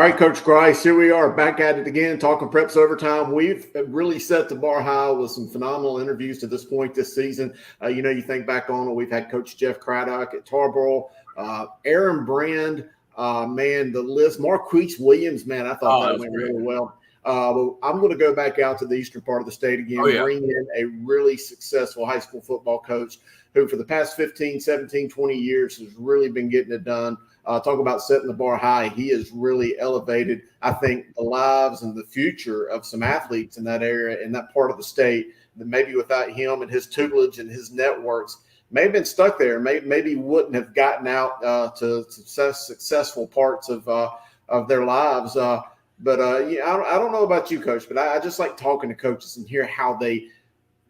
right, Coach Grice, here we are back at it again, talking Preps Overtime. We've really set the bar high with some phenomenal interviews to this point this season. You think back on it, we've had Coach Jeff Craddock at Tarboro, Aaron Brand, man, the list, Marquise Williams, man, I thought that went really well. But I'm going to go back out to the eastern part of the state again, bring in a really successful high school football coach who for the past 15, 17, 20 years has really been getting it done. Talk about setting the bar high. He has really elevated, I think, the lives and the future of some athletes in that area, in that part of the state, that maybe without him and his tutelage and his networks may have been stuck there, maybe wouldn't have gotten out to successful parts of their lives. But I don't know about you, Coach, but I just like talking to coaches and hear how they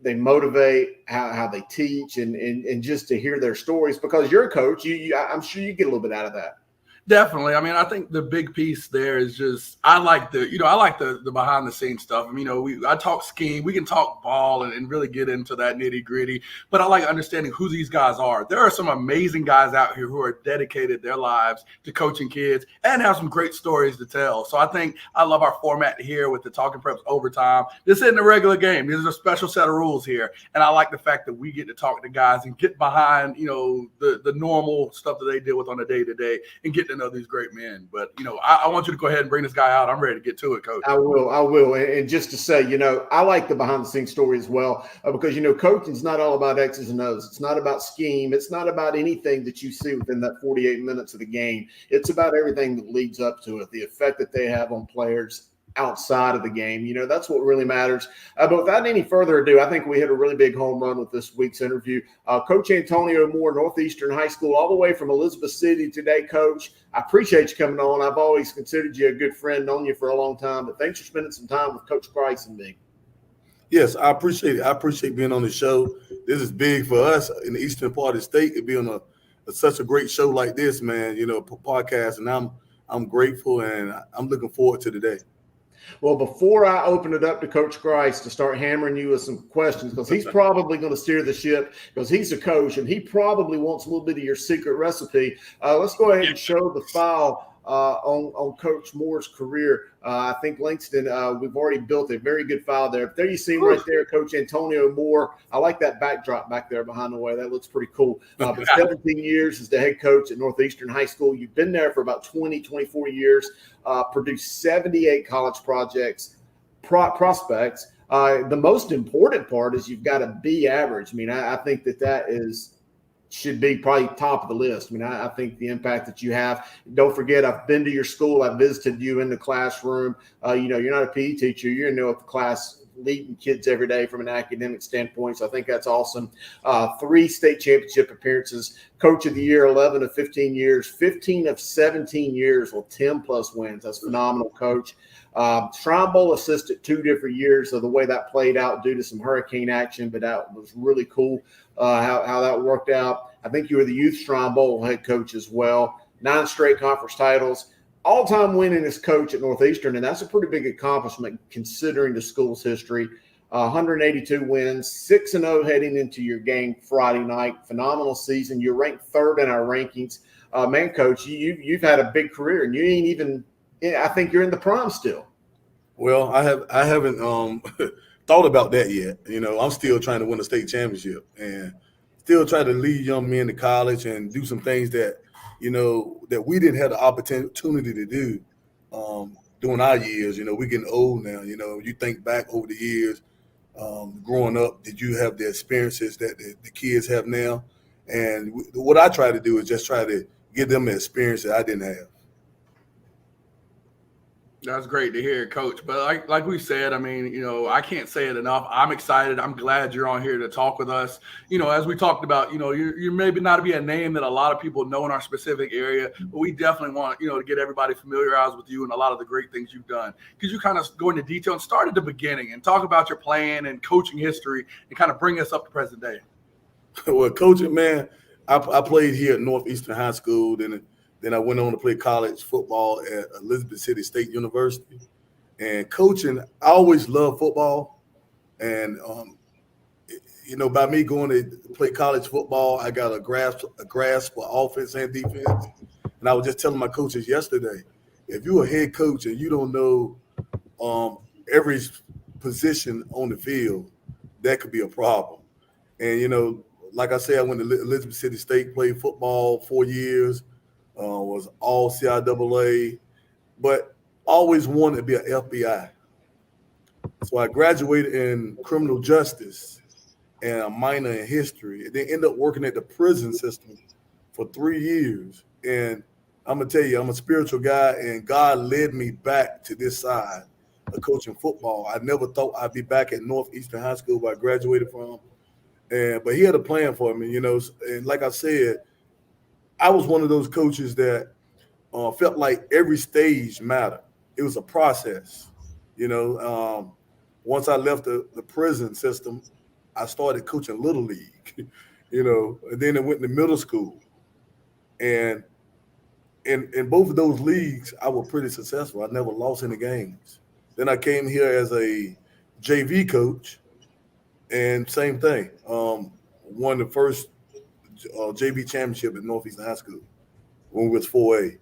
motivate, how they teach, and just to hear their stories, because you're a coach. I'm sure you get a little bit out of that. Definitely. I mean, I think the big piece there is just I like the behind the scenes stuff. I mean, I talk scheme. We can talk ball and really get into that nitty gritty. But I like understanding who these guys are. There are some amazing guys out here who are dedicated their lives to coaching kids and have some great stories to tell. So I think I love our format here with the Talking Preps Overtime. This isn't a regular game. This is a special set of rules here. And I like the fact that we get to talk to guys and get behind, the normal stuff that they deal with on a day-to-day and get to know these great men. But I want you to go ahead and bring this guy out. I'm ready to get to it, Coach. I will. And just to say, I like the behind the scenes story as well, because coaching is not all about X's and O's. It's not about scheme. It's not about anything that you see within that 48 minutes of the game. It's about everything that leads up to it, the effect that they have on players outside of the game. That's what really matters. But without any further ado, I think we hit a really big home run with this week's interview. Coach Antonio Moore, Northeastern High School, all the way from Elizabeth City today. Coach, I appreciate you coming on. I've always considered you a good friend, known you for a long time, but thanks for spending some time with Coach Grice and me. Yes, I appreciate it. I appreciate being on the show. This is big for us in the eastern part of the state to be on such a great show like this, man, podcast, and I'm grateful, and I'm looking forward to today. Well, before I open it up to Coach Grice to start hammering you with some questions, because he's probably going to steer the ship, because he's a coach and he probably wants a little bit of your secret recipe. Let's go ahead and show the file on Coach Moore's career. I think Langston, we've already built a very good file there. There you see him right there, Coach Antonio Moore. I like that backdrop back there behind the way. That looks pretty cool. But 17 years as the head coach at Northeastern High School. You've been there for about 24 years, produced 78 college prospects. The most important part is you've got a B average. I mean, I think that should be probably top of the list. I mean, I think the impact that you have. Don't forget, I've been to your school. I've visited you in the classroom. You're not a PE teacher. You're in the class leading kids every day from an academic standpoint. So I think that's awesome. 3 state championship appearances, coach of the year, 11 of 15 years, 15 of 17 years with 10+ wins. That's phenomenal, Coach. Shrine Bowl assistant 2 different years. So the way that played out due to some hurricane action, but that was really cool how that worked out. I think you were the Youth Shrine Bowl head coach as well. 9 straight conference titles. All-time winningest coach at Northeastern, and that's a pretty big accomplishment considering the school's history. 182 wins, 6-0 heading into your game Friday night. Phenomenal season. You're ranked 3rd in our rankings. Man, Coach, you've had a big career, and you ain't even – I think you're in the prime still. Well, I haven't thought about that yet. I'm still trying to win a state championship and still try to lead young men to college and do some things that that we didn't have the opportunity to do during our years. We're getting old now. You think back over the years, growing up, did you have the experiences that the kids have now? And what I try to do is just try to give them an experience that I didn't have. That's great to hear, Coach. But like we said, I mean, I can't say it enough. I'm excited. I'm glad you're on here to talk with us. As we talked about, you're maybe not to be a name that a lot of people know in our specific area, but we definitely want, to get everybody familiarized with you and a lot of the great things you've done. Could you kind of go into detail and start at the beginning and talk about your playing and coaching history and kind of bring us up to present day? Well, coaching, man, I played here at Northeastern High School, then I went on to play college football at Elizabeth City State University. And coaching, I always loved football. And, by me going to play college football, I got a grasp for offense and defense. And I was just telling my coaches yesterday, if you're a head coach and you don't know every position on the field, that could be a problem. And like I said, I went to Elizabeth City State, played football 4 years, was all CIAA, but always wanted to be an FBI. So I graduated in criminal justice and a minor in history, and then ended up working at the prison system for 3 years. And I'm gonna tell you, I'm a spiritual guy, and God led me back to this side of coaching football. I never thought I'd be back at Northeastern High School, where I graduated from. But he had a plan for me, And like I said, I was one of those coaches that felt like every stage mattered. It was a process, Once I left the prison system, I started coaching little league, and then I went to middle school, and in both of those leagues, I was pretty successful. I never lost any games. Then I came here as a JV coach, and same thing. Won the first JV championship at Northeastern High School when we was 4A,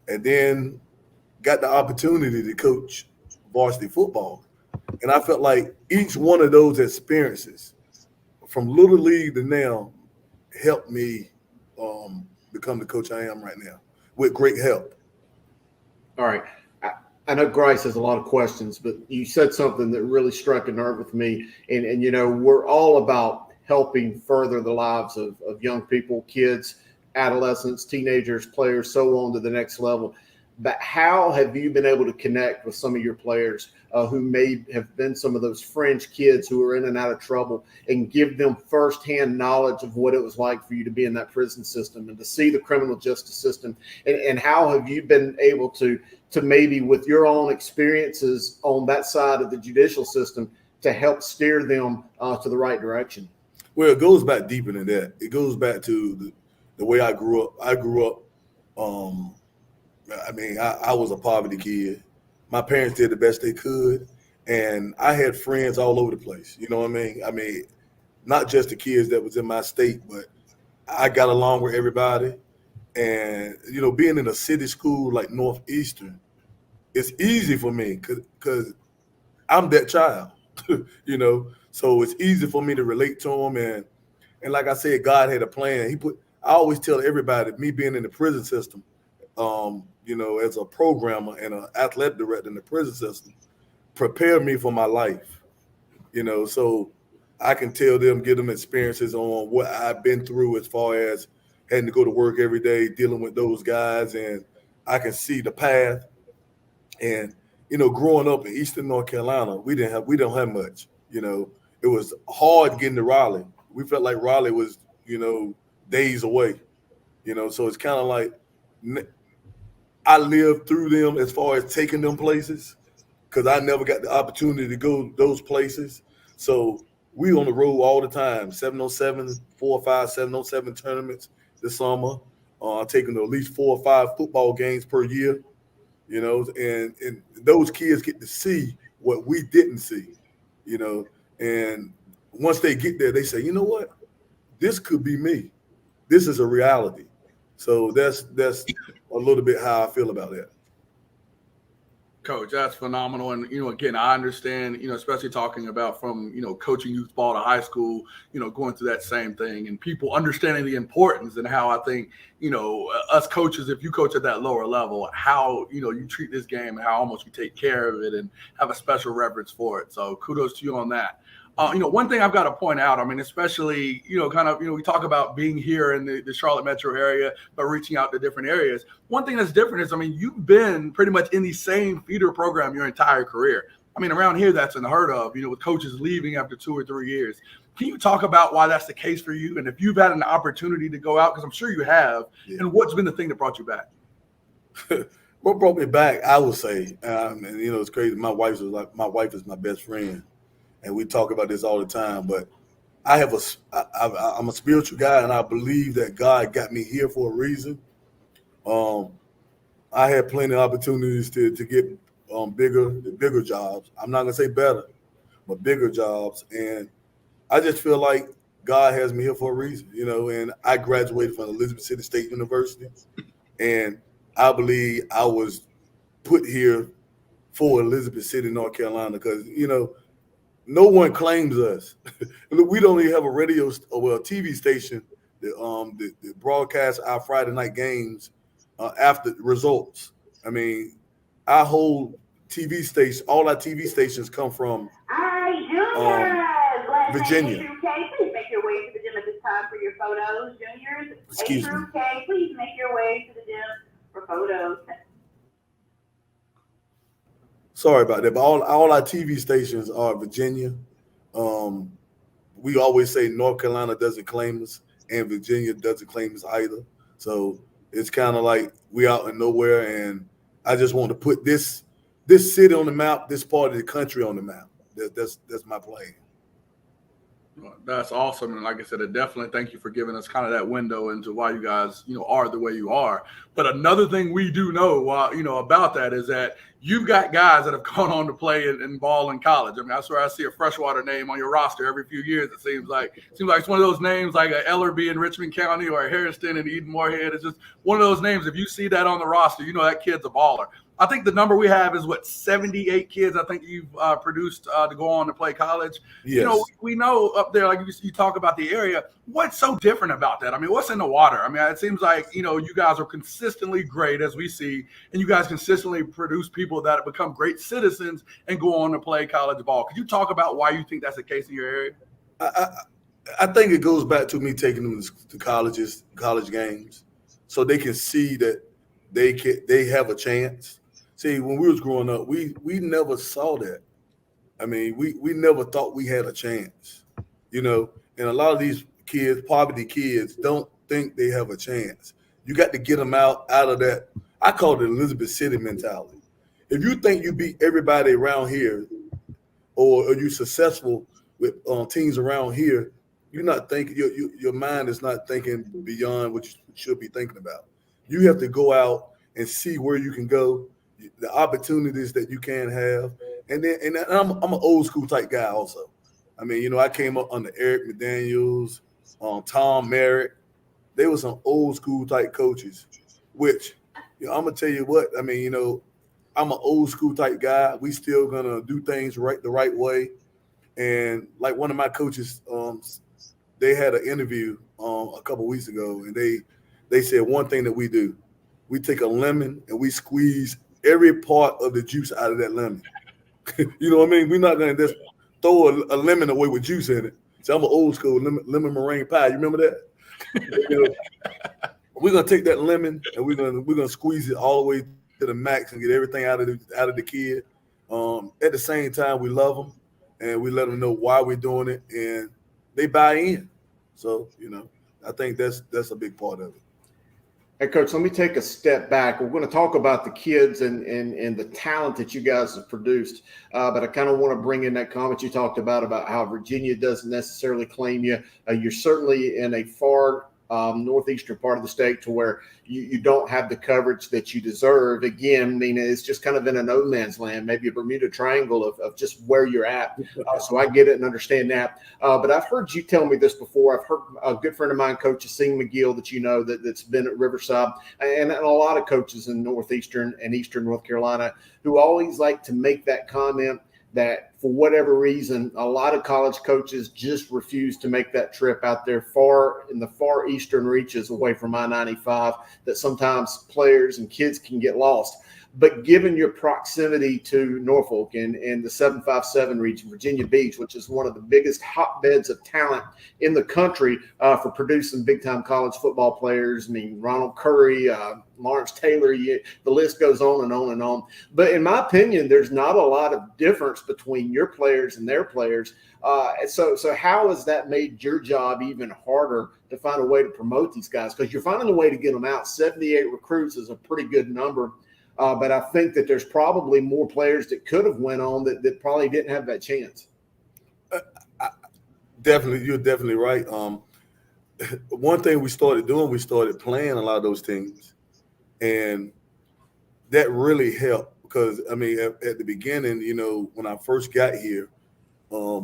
and then got the opportunity to coach varsity football. And I felt like each one of those experiences, from little league to now, helped me become the coach I am right now, with great help. All right. I know Grice has a lot of questions, but you said something that really struck a nerve with me. And we're all about helping further the lives of young people, kids, adolescents, teenagers, players, so on to the next level. But how have you been able to connect with some of your players who may have been some of those fringe kids who are in and out of trouble, and give them firsthand knowledge of what it was like for you to be in that prison system and to see the criminal justice system? And how have you been able to maybe, with your own experiences on that side of the judicial system, to help steer them to the right direction? Well, it goes back deeper than that. It goes back to the way I grew up. I was a poverty kid. My parents did the best they could, and I had friends all over the place. You know what I mean? Not just the kids that was in my state, but I got along with everybody. And, being in a city school like Northeastern, it's easy for me because I'm that child, So it's easy for me to relate to them. And like I said, God had a plan. I always tell everybody, me being in the prison system, as a programmer and an athletic director in the prison system, prepared me for my life, so I can tell them, give them experiences on what I've been through as far as having to go to work every day, dealing with those guys, and I can see the path. And, growing up in Eastern North Carolina, we don't have much, it was hard getting to Raleigh. We felt like Raleigh was, days away, so it's kind of like, I lived through them as far as taking them places, because I never got the opportunity to go those places. So we on the road all the time, 707, 4 or 5 707 tournaments this summer, taking at least 4 or 5 football games per year, and those kids get to see what we didn't see, and once they get there, they say, you know what, this could be me. This is a reality. So that's a little bit how I feel about that. Coach, that's phenomenal. And, again, I understand, especially talking about from, coaching youth ball to high school, going through that same thing, and people understanding the importance, and how I think, us coaches, if you coach at that lower level, how, you treat this game and how almost you take care of it and have a special reverence for it. So kudos to you on that. One thing I've got to point out, especially, we talk about being here in the Charlotte metro area, but reaching out to different areas. One thing that's different is, you've been pretty much in the same feeder program your entire career. Around here, that's unheard of, with coaches leaving after 2 or 3 years. Can you talk about why that's the case for you? And if you've had an opportunity to go out, because I'm sure you have, and what's been the thing that brought you back? What brought me back, I would say, it's crazy. My wife is my best friend. And we talk about this all the time, but I'm a spiritual guy, and I believe that God got me here for a reason. I had plenty of opportunities to get bigger jobs. I'm not gonna say better, but bigger jobs. And I just feel like God has me here for a reason, and I graduated from Elizabeth City State University, and I believe I was put here for Elizabeth City, North Carolina, because no one claims us. We don't even have a TV station that broadcasts our Friday night games after results. I mean, our whole TV station, all our TV stations come from Virginia. Please make your way to the gym at this time for your photos. Juniors, Excuse me. Please make your way to the gym for photos. Sorry about that, but all our TV stations are Virginia. We always say North Carolina doesn't claim us, and Virginia doesn't claim us either. So it's kind of like we out in nowhere, and I just want to put this city on the map, this part of the country on the map. That's my plan. That's awesome. And like I said, I definitely thank you for giving us kind of that window into why you guys, are the way you are. But another thing we do know, about that is that you've got guys that have gone on to play in ball in college. I mean, I swear I see a Freshwater name on your roster every few years. It seems like it's one of those names like a Ellerby in Richmond County or a Harrison in Eden Moorhead. It's just one of those names. If you see that on the roster, that kid's a baller. I think the number we have is 78 kids. I think you've produced to go on to play college. Yes. We know up there, like you talk about the area. What's so different about that? I mean, what's in the water? I mean, it seems like you guys are consistently great, as we see, and you guys consistently produce people that have become great citizens and go on to play college ball. Could you talk about why you think that's the case in your area? I think it goes back to me taking them to college games, so they can see that they have a chance. See, when we was growing up, we never saw that. I mean, we never thought we had a chance, and a lot of these kids, poverty kids, don't think they have a chance. You got to get them out of that. I call it Elizabeth City mentality. If you think you beat everybody around here, or are you successful with teams around here, you're not thinking. Your mind is not thinking beyond what you should be thinking about. You have to go out and see where you can go, the opportunities that you can have, and I'm an old school type guy also. I mean, I came up under Eric McDaniels, Tom Merritt. They were some old school type coaches, which I'm gonna tell you what. I mean, I'm an old school type guy. We still gonna do things the right way. And like one of my coaches, they had an interview a couple weeks ago, and they said one thing that we do: we take a lemon and we squeeze every part of the juice out of that lemon. You know what I mean? We're not gonna just throw a lemon away with juice in it. So I'm an old school lemon meringue pie. You remember that? We're gonna take that lemon and we're gonna squeeze it all the way to the max and get everything out of the kid. At the same time, we love them and we let them know why we're doing it, and they buy in. So I think that's a big part of it. Hey, Coach, let me take a step back. We're going to talk about the kids and the talent that you guys have produced, but I kind of want to bring in that comment you talked about how Virginia doesn't necessarily claim you. You're certainly in a far northeastern part of the state to where you don't have the coverage that you deserve. Again, I mean, it's just kind of in a no man's land, maybe a Bermuda Triangle of just where you're at. So I get it and understand that. But I've heard you tell me this before. I've heard a good friend of mine, Coach Sing McGill, that's been at Riverside, and a lot of coaches in Northeastern and Eastern North Carolina who always like to make that comment that for whatever reason, a lot of college coaches just refuse to make that trip out there in the far eastern reaches away from I-95, that sometimes players and kids can get lost. But given your proximity to Norfolk and the 757 region, Virginia Beach, which is one of the biggest hotbeds of talent in the country for producing big-time college football players, I mean, Ronald Curry, Lawrence Taylor, the list goes on and on and on. But in my opinion, there's not a lot of difference between your players and their players. So how has that made your job even harder to find a way to promote these guys? Because you're finding a way to get them out. 78 recruits is a pretty good number. But I think that there's probably more players that could have went on that probably didn't have that chance. Definitely, you're definitely right. One thing we started doing, we started playing a lot of those teams, and that really helped because, I mean, at the beginning, when I first got here,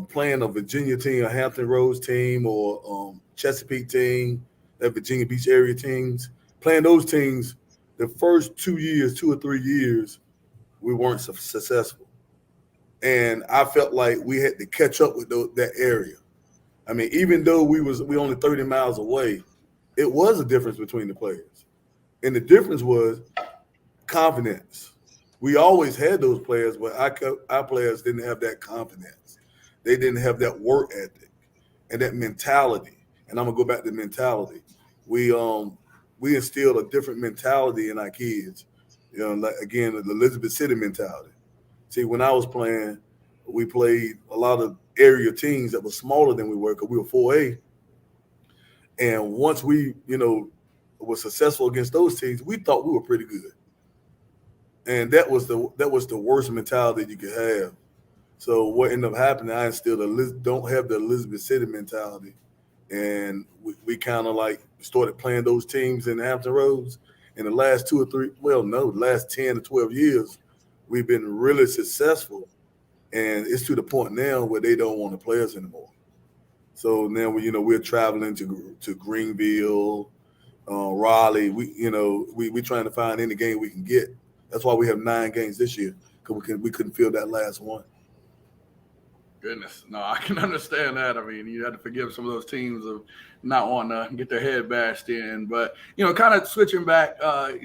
playing a Virginia team, a Hampton Roads team, or Chesapeake team, that Virginia Beach area teams, playing those teams, the first 2 or 3 years, we weren't successful. And I felt like we had to catch up with that area. I mean, even though we only 30 miles away, it was a difference between the players. And the difference was confidence. We always had those players, but our players didn't have that confidence. They didn't have that work ethic and that mentality. And I'm gonna go back to mentality. We instilled a different mentality in our kids. You know, like again, the Elizabeth City mentality. See, when I was playing, we played a lot of area teams that were smaller than we were because we were 4A. And once we, were successful against those teams, we thought we were pretty good. And that was the worst mentality you could have. So what ended up happening, I still don't have the Elizabeth City mentality. And we kind of like started playing those teams in Hampton Roads. In the last the last 10 to 12 years, we've been really successful. And it's to the point now where they don't want to play us anymore. So now we're traveling to Greenville, Raleigh. We trying to find any game we can get. That's why we have 9 games this year, because we couldn't fill that last one. Goodness, no, I can understand that. I mean, you had to forgive some of those teams of not wanting to get their head bashed in. But, kind of switching back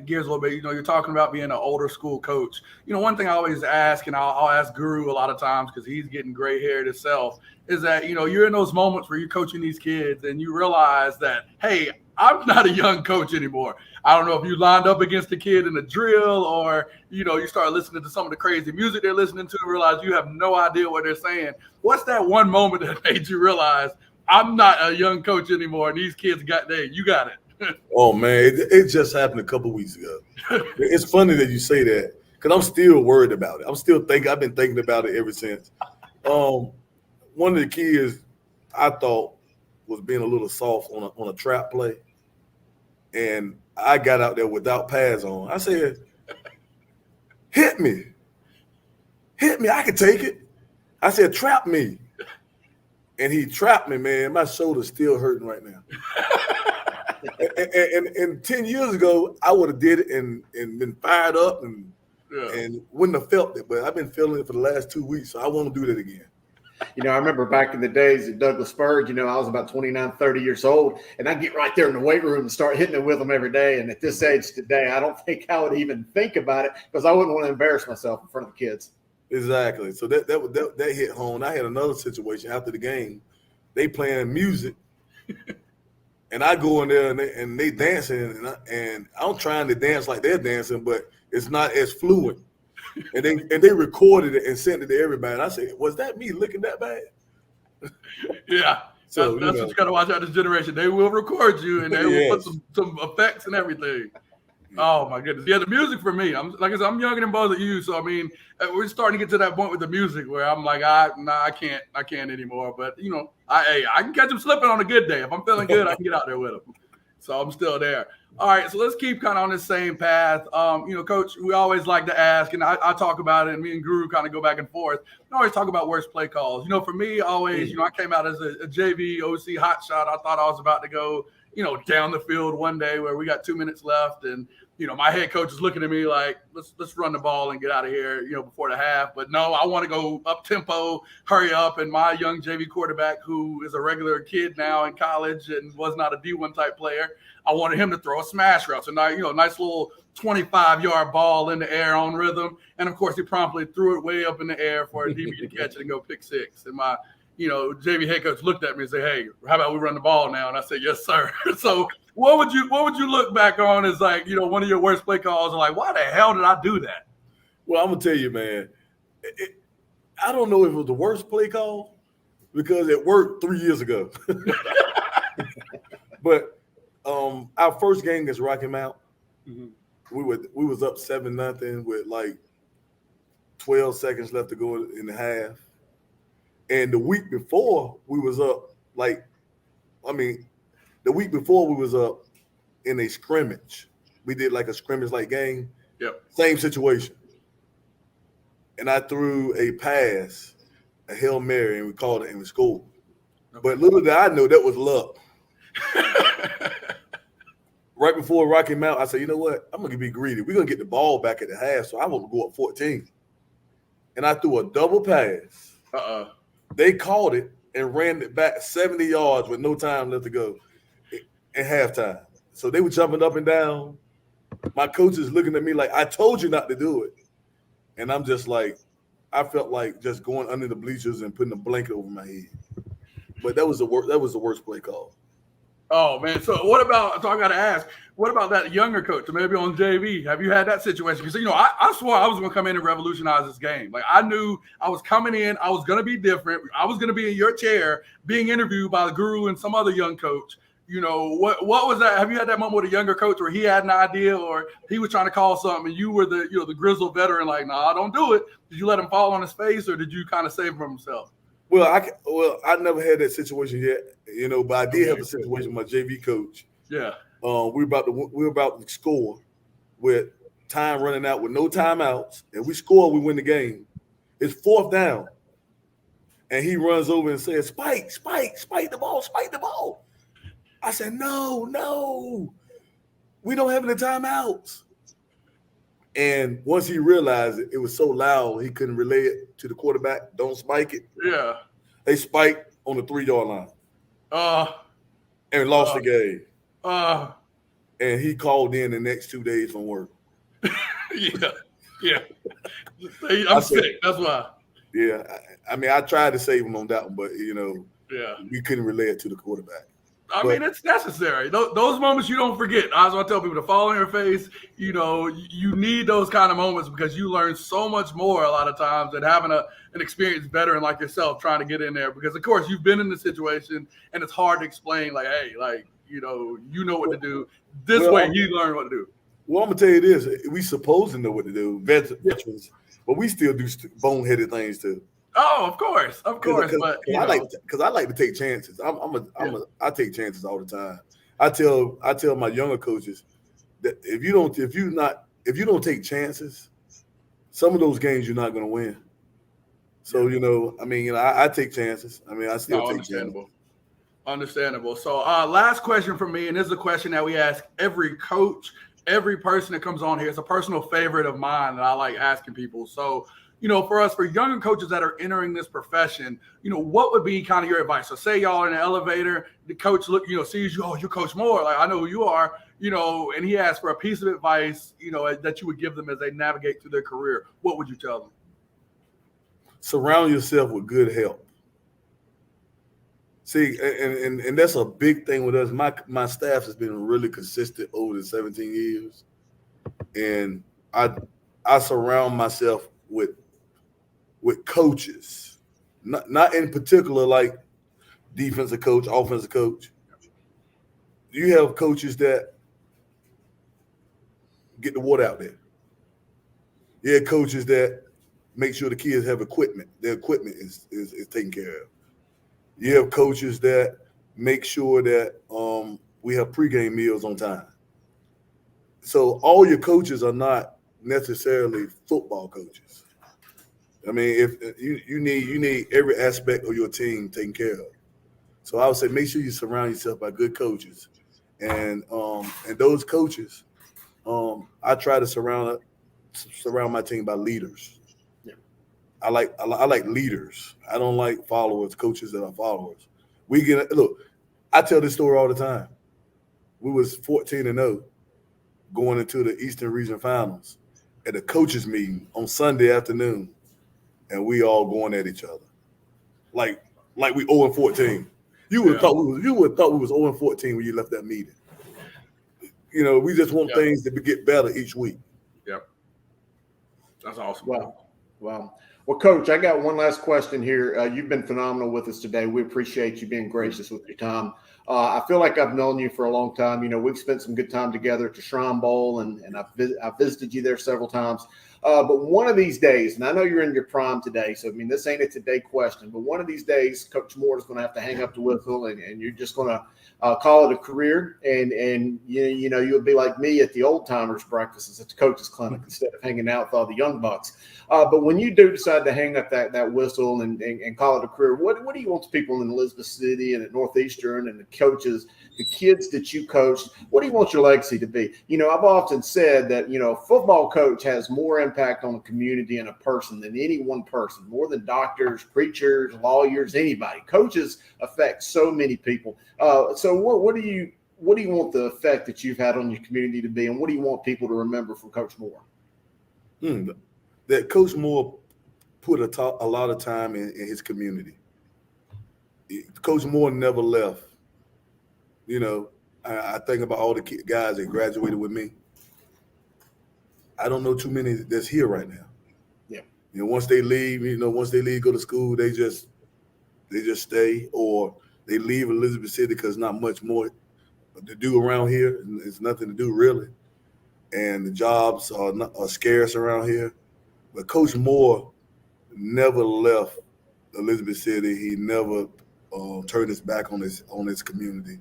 gears a little bit, you're talking about being an older school coach. One thing I always ask, and I'll ask Guru a lot of times because he's getting gray haired himself, is that, you're in those moments where you're coaching these kids and you realize that, hey, I'm not a young coach anymore. I don't know if you lined up against a kid in a drill or, you start listening to some of the crazy music they're listening to and realize you have no idea what they're saying. What's that one moment that made you realize I'm not a young coach anymore and these kids you got it? Oh, man, it just happened a couple of weeks ago. It's funny that you say that because I'm still worried about it. I've been thinking about it ever since. One of the kids I thought was being a little soft on a trap play. And I got out there without pads on. I said, hit me, I can take it. I said, trap me. And he trapped me, man. My shoulder's still hurting right now. and 10 years ago, I would have did it and been fired up and wouldn't have felt it. But I've been feeling it for the last 2 weeks, so I won't do that again. I remember back in the days at Douglasburg, I was about 29, 30 years old, and I'd get right there in the weight room and start hitting it with them every day. And at this age today, I don't think I would even think about it because I wouldn't want to embarrass myself in front of the kids. Exactly. So that hit home. I had another situation after the game. They playing music, and I go in there and they dancing, and I'm trying to dance like they're dancing, but it's not as fluent. And they recorded it and sent it to everybody. And I said, was that me looking that bad? Yeah. So that's what you got to watch out this generation. They will record you and they will put some effects and everything. Oh my goodness. Yeah, the music for me. I'm younger than both of you. So I mean, we're starting to get to that point with the music where I'm like, I can't anymore. But I can catch them slipping on a good day. If I'm feeling good, I can get out there with them. So I'm still there. All right, so let's keep kind of on the same path. Coach, we always like to ask, and I talk about it, and me and Guru kind of go back and forth. We always talk about worst play calls. For me, always, I came out as a JV OC hotshot. I thought I was about to go, down the field one day where we got 2 minutes left, and my head coach is looking at me like, let's run the ball and get out of here, before the half. But no, I want to go up tempo, hurry up. And my young JV quarterback, who is a regular kid now in college and was not a D1 type player, I wanted him to throw a smash route. So now, nice little 25-yard ball in the air on rhythm. And of course, he promptly threw it way up in the air for a DB to catch it and go pick six. And my, JV head coach looked at me and said, hey, how about we run the ball now? And I said, yes, sir. So what would you look back on as like, one of your worst play calls and like, why the hell did I do that? Well, I'm going to tell you, man, I don't know if it was the worst play call because it worked 3 years ago. But our first game against Rocky Mount, we was up 7-0 with like 12 seconds left to go in the half. And the week before we was up the week before we was up in a scrimmage. We did like a scrimmage-like game. Yep. Same situation. And I threw a pass, a Hail Mary, and we called it and we scored. Okay. But little did I know that was luck. right before Rocky Mount, I said, you know what? I'm gonna be greedy. We're gonna get the ball back at the half, so I want to go up 14. And I threw a double pass. They caught it and ran it back 70 yards with no time left to go in halftime. So they were jumping up and down. My coach is looking at me like, I told you not to do it. And I'm just like, I felt like just going under the bleachers and putting a blanket over my head. But that was the worst play call. Oh man! So what about? So I got to ask, what about that younger coach, or maybe on JV? Have you had that situation? Because I swore I was going to come in and revolutionize this game. Like I knew I was coming in, I was going to be different. I was going to be in your chair, being interviewed by the guru and some other young coach. What was that? Have you had that moment with a younger coach where he had an idea, or he was trying to call something, and you were the grizzled veteran, like, nah, don't do it. Did you let him fall on his face, or did you kind of save him from himself? Well, I never had that situation yet, but I did have a situation with my JV coach. Yeah. We were about to score with time running out with no timeouts, and we score, we win the game. It's 4th down, and he runs over and says, "Spike the ball." I said, "No, we don't have any timeouts." And once he realized it was so loud, he couldn't relay it to the quarterback. Don't spike it. Yeah. They spiked on the 3-yard line. And lost the game. And he called in the next 2 days from work. Yeah. I'm sick. That's why. Yeah. I mean, I tried to save him on that one, but, we couldn't relay it to the quarterback. I mean, it's necessary. Those moments you don't forget. I was going to tell people to fall on your face. You need those kind of moments because you learn so much more a lot of times than having an experienced veteran like yourself trying to get in there. Because, of course, you've been in the situation, and it's hard to explain, like, hey, like, you know what to do. This way you learn what to do. Well, I'm going to tell you this. We supposed to know what to do, veterans, but we still do boneheaded things, too. Oh, of course, but I like to take chances. I take chances all the time. I tell my younger coaches that if you don't take chances, some of those games you're not going to win. So I take chances. I mean, I still take chances. Understandable. So, last question from me, and this is a question that we ask every coach, every person that comes on here. It's a personal favorite of mine that I like asking people. So, for younger coaches that are entering this profession, what would be kind of your advice? So say y'all in an elevator, the coach sees you, oh, you Coach Moore, like I know who you are, and he asks for a piece of advice, that you would give them as they navigate through their career. What would you tell them? Surround yourself with good help. See, and that's a big thing with us. My staff has been really consistent over the 17 years, and I surround myself with coaches, not in particular like defensive coach, offensive coach. You have coaches that get the water out there. You have coaches that make sure the kids have equipment. Their equipment is taken care of. You have coaches that make sure that we have pregame meals on time. So all your coaches are not necessarily football coaches. I mean, if you need every aspect of your team taken care of. So I would say make sure you surround yourself by good coaches, and those coaches, I try to surround my team by leaders. Yeah. I like leaders. I don't like followers, coaches that are followers. I tell this story all the time. We was 14-0 going into the Eastern Region Finals at a coaches meeting on Sunday afternoon. And we all going at each other, like we 0-14. You would have thought we was 0-14 when you left that meeting. We just want things to get better each week. Yep, that's awesome. Wow. Well, Coach, I got one last question here. You've been phenomenal with us today. We appreciate you being gracious with your time. I feel like I've known you for a long time. We've spent some good time together at the Shrine Bowl, and I've visited you there several times. But one of these days, and I know you're in your prime today, so I mean, this ain't a today question, but one of these days, Coach Moore is going to have to hang up the whistle, and you're just going to call it a career. And you know, you'll be like me at the old timers breakfasts at the coaches clinic instead of hanging out with all the young bucks. But when you do decide to hang up that whistle and call it a career, what do you want the people in Elizabeth City and at Northeastern and the coaches, the kids that you coached, what do you want your legacy to be? You know, I've often said that, you know, a football coach has more impact on a community and a person than any one person, more than doctors, preachers, lawyers, anybody. Coaches affect so many people. So what do you want the effect that you've had on your community to be, and what do you want people to remember from Coach Moore? That Coach Moore put a lot of time in his community. Coach Moore never left. You know, I think about all the guys that graduated with me. I don't know too many that's here right now. Yeah. You know, once they leave, go to school, they just stay, or they leave Elizabeth City because not much more to do around here. It's nothing to do really, and the jobs are scarce around here. But Coach Moore never left Elizabeth City. He never turned his back on his community.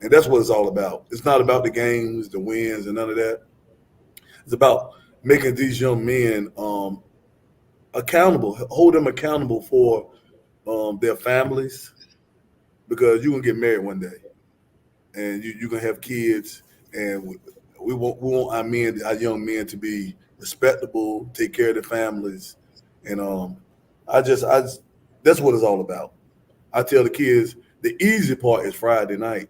And that's what it's all about. It's not about the games, the wins, and none of that. It's about making these young men accountable, hold them accountable for their families, because you're going to get married one day, and you're going to have kids, and we want our young men to be respectable, take care of their families. And I just that's what it's all about. I tell the kids the easy part is Friday night.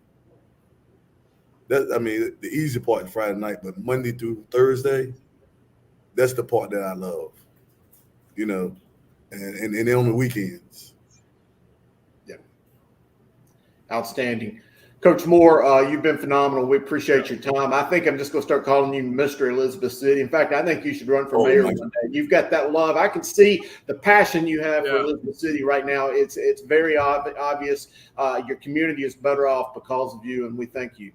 The easy part is Friday night, but Monday through Thursday, that's the part that I love, you know, and then on the weekends. Yeah. Outstanding. Coach Moore, you've been phenomenal. We appreciate your time. I think I'm just going to start calling you Mr. Elizabeth City. In fact, I think you should run for mayor one day. You've got that love. I can see the passion you have for Elizabeth City right now. It's very obvious. Your community is better off because of you, and we thank you.